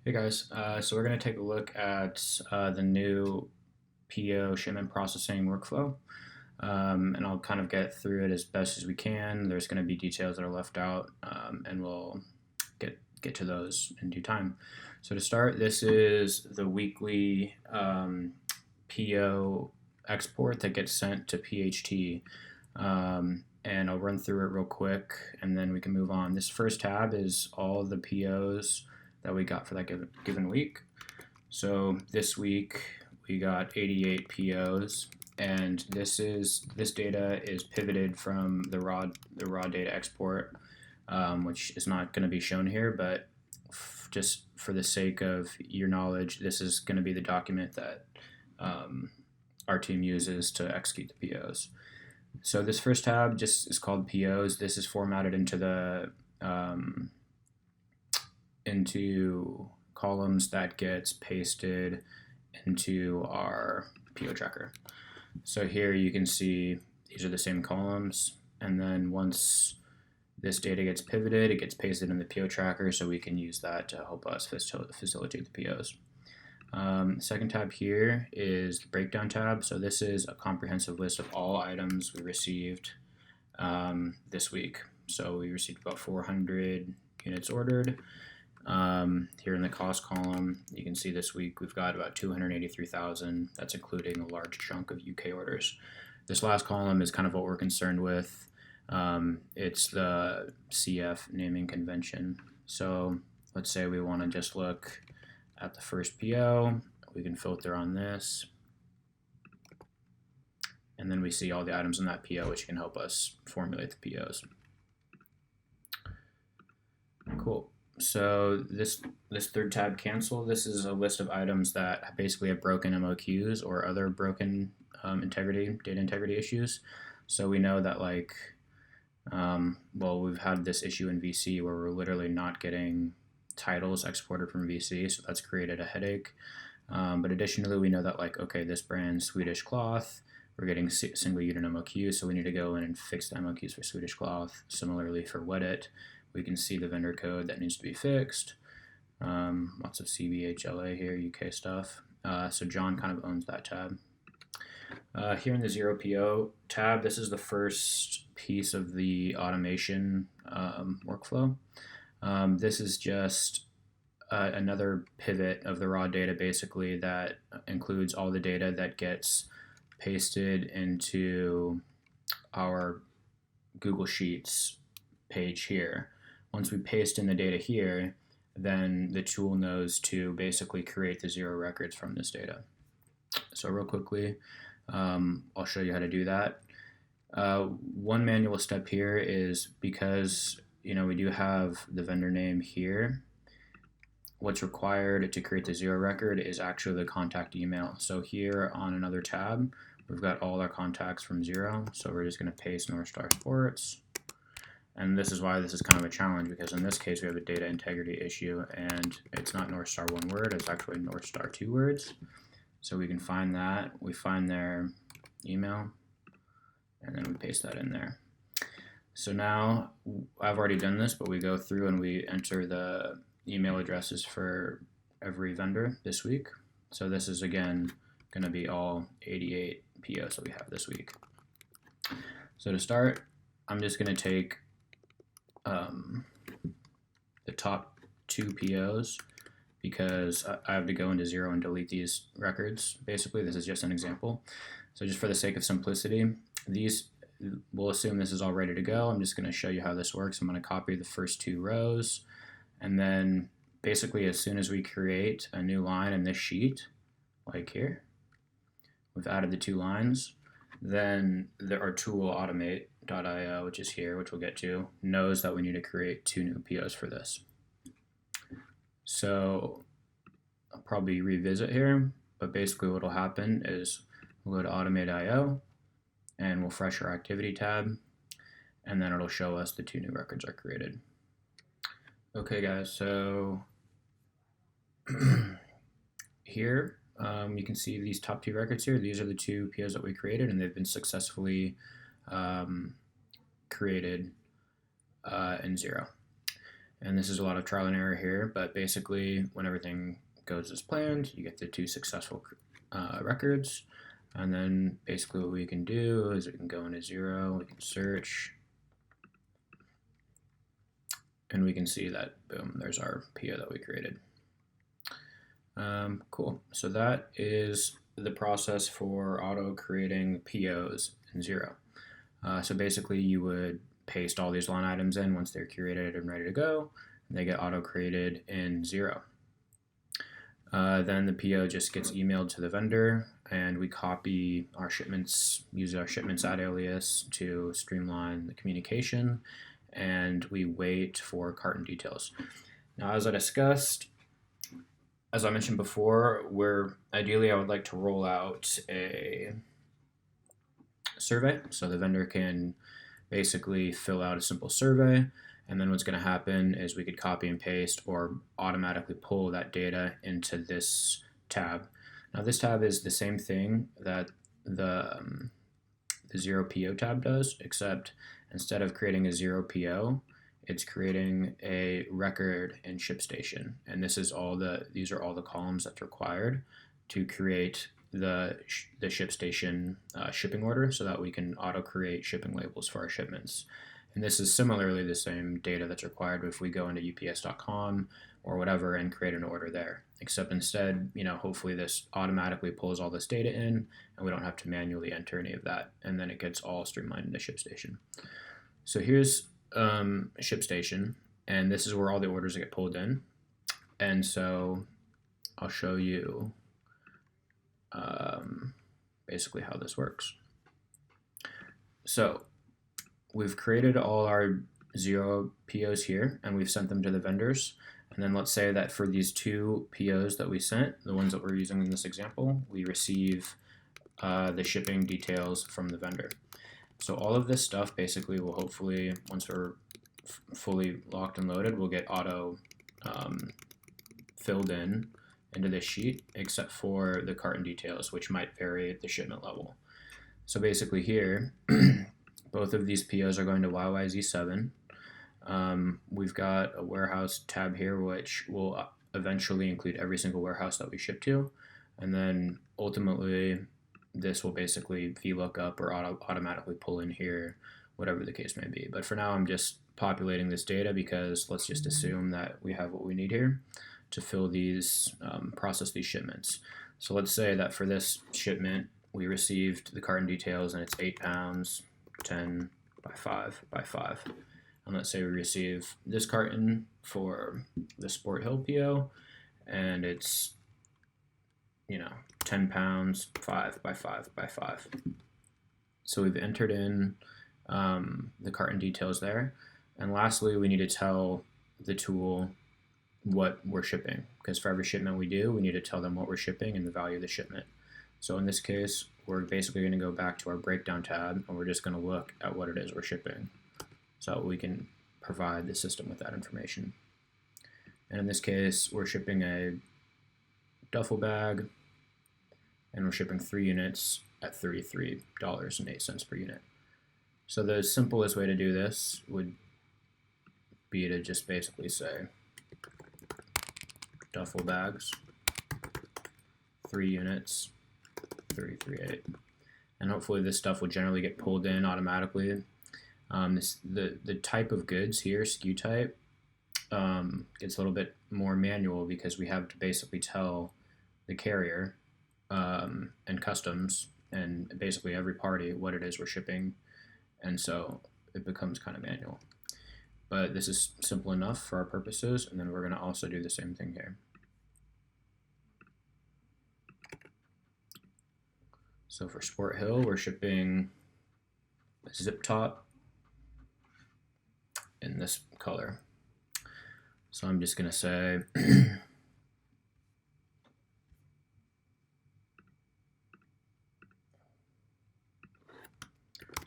Hey guys, so we're going to take a look at the new PO shipment processing workflow, and I'll kind of get through it as best as we can. There's going to be details that are left out, and we'll get to those in due time. So to start, this is the weekly PO export that gets sent to PHT, and I'll run through it real quick, and then we can move on. This first tab is all the POs that we got for that given week. So this week we got 88 POs, and this data is pivoted from the raw data export, which is not going to be shown here, but just for the sake of your knowledge, this is going to be the document that our team uses to execute the POs. So this first tab just is called POs. This is formatted into the into columns that gets pasted into our PO tracker. So here you can see these are the same columns, and then once this data gets pivoted, it gets pasted in the PO tracker, so we can use that to help us facilitate the POs. Second tab here is the breakdown tab. So this is a comprehensive list of all items we received this week. So we received about 400 units ordered. Here in the cost column, you can see this week we've got about 283,000. That's including a large chunk of UK orders. This last column is kind of what we're concerned with. It's the CF naming convention. So let's say we want to just look at the first PO. We can filter on this, and then we see all the items in that PO, which can help us formulate the POs. Cool. So this third tab, cancel, this is a list of items that basically have broken MOQs or other broken data integrity issues. So we know that we've had this issue in VC where we're literally not getting titles exported from VC, so that's created a headache. But additionally, we know that this brand Swedish cloth, we're getting single unit MOQ, so we need to go in and fix the MOQs for Swedish cloth. Similarly for Wedit, we can see the vendor code that needs to be fixed. Lots of CBHLA here, UK stuff. So John kind of owns that tab. Here in the 0PO tab, this is the first piece of the automation workflow. This is just another pivot of the raw data, basically, that includes all the data that gets pasted into our Google Sheets page here. Once we paste in the data here, then the tool knows to basically create the 0 records from this data. So real quickly, I'll show you how to do that. One manual step here is because we do have the vendor name here. What's required to create the 0 record is actually the contact email. So here on another tab, we've got all our contacts from 0. So we're just going to paste North Star Sports. And this is why this is kind of a challenge, because in this case we have a data integrity issue, and it's not North Star one word, it's actually North Star 2 words. So we can find that, we find their email, and then we paste that in there. So now, I've already done this, but we go through and we enter the email addresses for every vendor this week. So this is, again, going to be all 88 POs that we have this week. So to start, I'm just going to take the top 2 POs, because I have to go into 0 and delete these records. Basically, this is just an example. So just for the sake of simplicity, we'll assume this is all ready to go. I'm just going to show you how this works. I'm going to copy the first 2 rows, and then basically as soon as we create a new line in this sheet, like here, we've added the 2 lines, then our tool automate.io, which is here, which we'll get to, knows that we need to create 2 new POs for this. So I'll probably revisit here, but basically what will happen is we'll go to automate.io, and we'll refresh our activity tab, and then it'll show us the 2 new records are created. Okay guys, so here you can see these top 2 records here. These are the 2 POs that we created, and they've been successfully created in 0. And this is a lot of trial and error here, but basically when everything goes as planned, you get the 2 successful records. And then basically what we can do is we can go into 0, we can search, and we can see that, boom, there's our PO that we created. Cool. So that is the process for auto creating POs in 0. So basically you would paste all these line items in once they're curated and ready to go, and they get auto created in 0. Then the PO just gets emailed to the vendor, and we copy our shipments, use our shipments add alias to streamline the communication, and we wait for carton details. Now, as I discussed, as I mentioned before, ideally I would like to roll out a survey so the vendor can basically fill out a simple survey, and then what's going to happen is we could copy and paste or automatically pull that data into this tab. Now this tab is the same thing that the 0 PO tab does, except instead of creating a 0 PO, it's creating a record in ShipStation, and these are all the columns that's required to create the ShipStation shipping order, so that we can auto create shipping labels for our shipments. And this is similarly the same data that's required if we go into ups.com or whatever and create an order there, except instead, hopefully this automatically pulls all this data in and we don't have to manually enter any of that, and then it gets all streamlined into ShipStation. So here's ShipStation, and this is where all the orders get pulled in. And so I'll show you basically how this works. So we've created all our 0 POs here, and we've sent them to the vendors. And then let's say that for these 2 POs that we sent, the ones that we're using in this example, we receive the shipping details from the vendor. So all of this stuff basically will hopefully, once we're fully locked and loaded, will get auto filled in into this sheet, except for the carton details, which might vary at the shipment level. So basically here, both of these POs are going to YYZ7. We've got a warehouse tab here, which will eventually include every single warehouse that we ship to. And then ultimately, this will basically VLOOKUP or automatically pull in here, whatever the case may be. But for now, I'm just populating this data because let's just assume that we have what we need here to fill these, process these shipments. So let's say that for this shipment, we received the carton details and it's 8 pounds, 10 by 5 by 5. And let's say we receive this carton for the Sport Hill PO, and it's 10 pounds, 5 by 5 by 5. So we've entered in the carton details there. And lastly, we need to tell the tool what we're shipping, because for every shipment we do, we need to tell them what we're shipping and the value of the shipment. So in this case, we're basically going to go back to our breakdown tab, and we're just going to look at what it is we're shipping, so we can provide the system with that information. And in this case, we're shipping a duffel bag, and we're shipping 3 units at $33.08 per unit. So the simplest way to do this would be to just basically say duffel bags, 3 units, 33.8, and hopefully this stuff will generally get pulled in automatically. The type of goods here, SKU type, gets a little bit more manual because we have to basically tell the carrier and customs and basically every party what it is we're shipping, and so it becomes kind of manual. But this is simple enough for our purposes, and then we're going to also do the same thing here. So for Sport Hill, we're shipping a zip top in this color. So I'm just going to say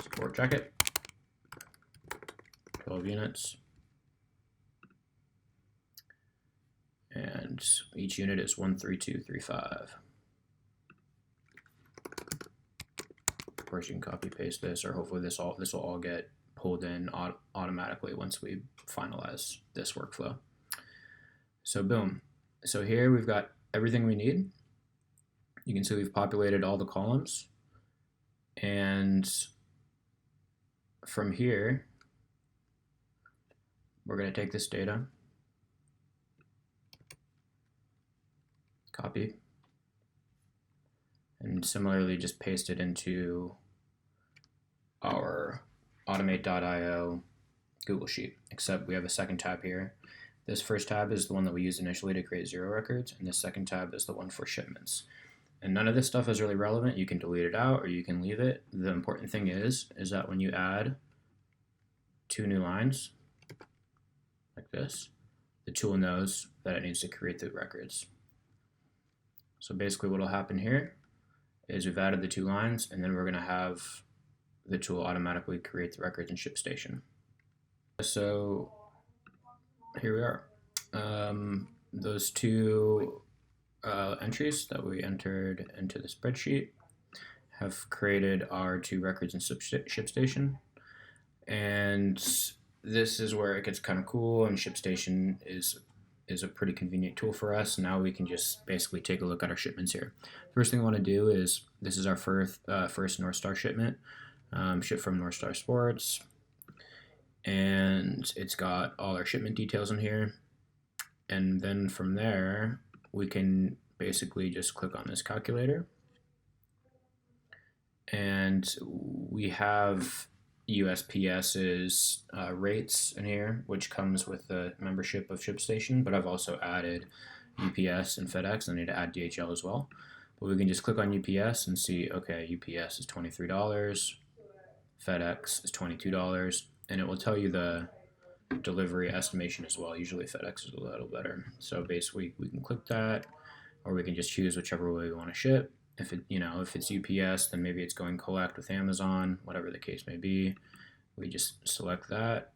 sport jacket, 12 units, and each unit is 13235. Of course, you can copy paste this, or hopefully this will all get pulled in automatically once we finalize this workflow. So boom. So here we've got everything we need. You can see we've populated all the columns. And from here, we're going to take this data, copy, and similarly just paste it into our automate.io Google Sheet, except we have a second tab here. This first tab is the one that we used initially to create 0 records, and this second tab is the one for shipments. And none of this stuff is really relevant. You can delete it out or you can leave it. The important thing is that when you add 2 new lines, like this, the tool knows that it needs to create the records. So basically what will happen here is we've added the 2 lines, and then we're going to have the tool automatically create the records in ShipStation. So here we are. Those 2 entries that we entered into the spreadsheet have created our 2 records in ShipStation. And this is where it gets kind of cool, and ShipStation is a pretty convenient tool for us. Now we can just basically take a look at our shipments here. First thing I want to do is, this is our first North Star shipment, shipped from North Star Sports, and it's got all our shipment details in here. And then from there, we can basically just click on this calculator, and we have USPS's rates in here, which comes with the membership of ShipStation, but I've also added UPS and FedEx. I need to add DHL as well. But we can just click on UPS and see, okay, UPS is $23, FedEx is $22, and it will tell you the delivery estimation as well. Usually FedEx is a little better. So basically we can click that, or we can just choose whichever way we want to ship. If it's UPS, then maybe it's going collect with Amazon, whatever the case may be. We just select that,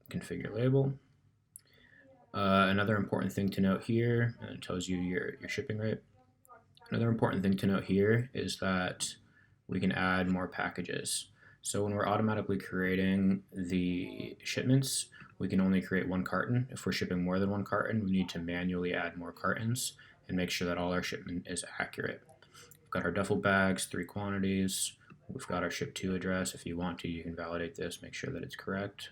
configure label. Another important thing to note here, and it tells you your shipping rate. Another important thing to note here is that we can add more packages. So when we're automatically creating the shipments, we can only create 1 carton. If we're shipping more than 1 carton, we need to manually add more cartons and make sure that all our shipment is accurate. We've got our duffel bags, 3 quantities. We've got our ship to address. If you want to, you can validate this, make sure that it's correct.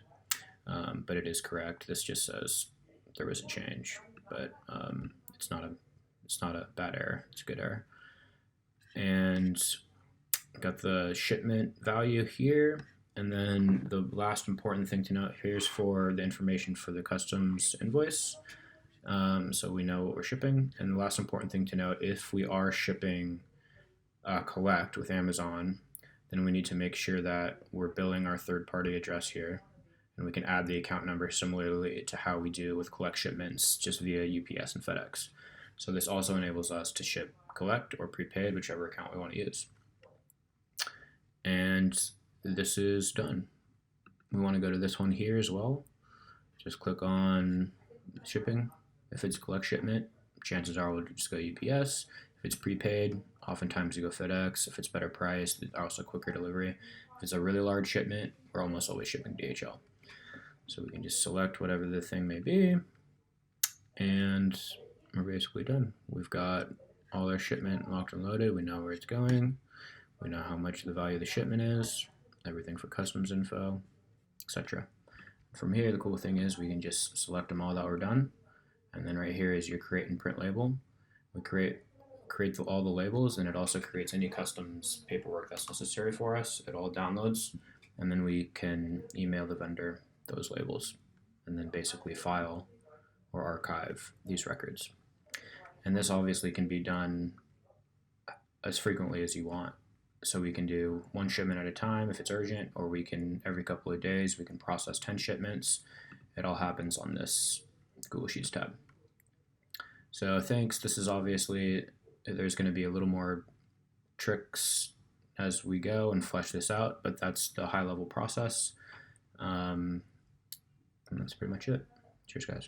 But it is correct. This just says there was a change, but it's not a bad error. It's a good error. And got the shipment value here. And then the last important thing to note here is for the information for the customs invoice. So we know what we're shipping. And the last important thing to note, if we are shipping collect with Amazon, then we need to make sure that we're billing our third-party address here, and we can add the account number similarly to how we do with collect shipments, just via UPS and FedEx. So this also enables us to ship collect or prepaid, whichever account we want to use. And this is done. We want to go to this one here as well. Just click on shipping. If it's collect shipment, chances are we'll just go UPS. If it's prepaid, oftentimes you go FedEx. If it's better priced, also quicker delivery. If it's a really large shipment, we're almost always shipping DHL. So we can just select whatever the thing may be, and we're basically done. We've got all our shipment locked and loaded. We know where it's going. We know how much the value of the shipment is, everything for customs info, etc. From here, the cool thing is we can just select them all that we're done. And then right here is your create and print label. We create all the labels, and it also creates any customs paperwork that's necessary for us. It all downloads, and then we can email the vendor those labels, and then basically file or archive these records. And this obviously can be done as frequently as you want. So we can do 1 shipment at a time if it's urgent, or we can, every couple of days, we can process 10 shipments. It all happens on this Google Sheets tab. So thanks. This is obviously, there's going to be a little more tricks as we go and flesh this out, but that's the high level process. And that's pretty much it. Cheers, guys.